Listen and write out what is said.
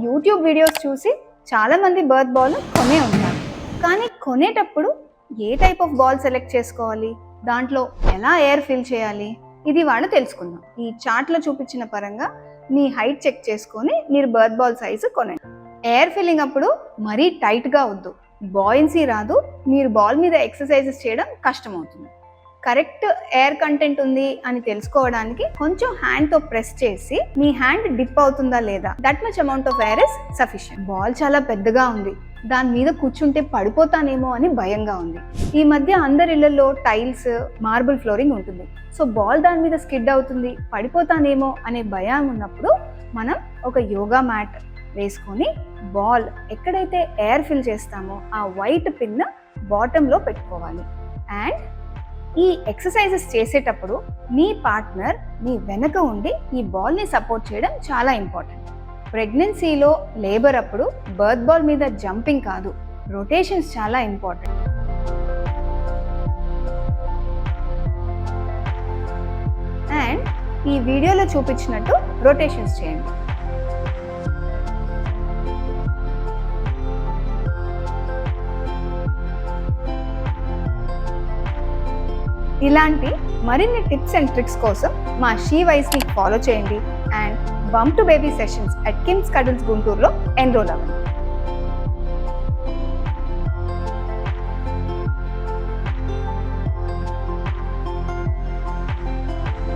YouTube videos చూసి చాలామంది birth ball కొనే ఉంటారు. కానీ కొనేటప్పుడు ఏ టైప్ ఆఫ్ బాల్ సెలెక్ట్ చేసుకోవాలి, దాంట్లో ఎలా ఎయిర్ ఫిల్ చేయాలి, ఇది వాళ్ళు తెలుసుకుందాం. ఈ చార్ట్లో చూపించిన పరంగా మీ హైట్ చెక్ చేసుకొని మీరు బర్త్ బాల్ సైజు కొనండి. ఎయిర్ ఫిల్లింగ్ అప్పుడు మరీ టైట్గా వద్దు, బాయిన్సీ రాదు, మీరు బాల్ మీద ఎక్సర్సైజెస్ చేయడం కష్టమవుతుంది. కరెక్ట్ ఎయిర్ కంటెంట్ ఉంది అని తెలుసుకోవడానికి కొంచెం హ్యాండ్తో ప్రెస్ చేసి మీ హ్యాండ్ డిప్ అవుతుందా లేదా, that much amount of air is sufficient. Ball చాలా పెద్దగా ఉంది, దాని మీద కూర్చుంటే పడిపోతానేమో అని భయంగా ఉంది. ఈ మధ్య అందరి ఇళ్లలో టైల్స్, మార్బుల్ ఫ్లోరింగ్ ఉంటుంది. సో బాల్ దాని మీద స్కిడ్ అవుతుంది, పడిపోతానేమో అనే భయం ఉన్నప్పుడు మనం ఒక యోగా మ్యాట్ వేసుకొని బాల్ ఎక్కడైతే ఎయిర్ ఫిల్ చేస్తామో ఆ వైట్ పిన్ బాటంలో పెట్టుకోవాలి. అండ్ ఈ ఎక్సర్సైజెస్ చేసేటప్పుడు మీ పార్ట్నర్ మీ వెనక ఉండి ఈ బాల్ని సపోర్ట్ చేయడం చాలా ఇంపార్టెంట్. ప్రెగ్నెన్సీలో, లేబర్ అప్పుడు బర్త్ బాల్ మీద జంపింగ్ కాదు, రొటేషన్స్ చాలా ఇంపార్టెంట్. అండ్ ఈ వీడియోలో చూపించినట్టు రొటేషన్స్ చేయండి. ఇలాంటి మరిన్ని టిప్స్ అండ్ ట్రిక్స్ కోసం మా షీవైస్ని ఫాలో చేయండి and bump to baby sessions at KIMS Cuddles గుంటూరులో ఎన్రోల్ అవ్వండి.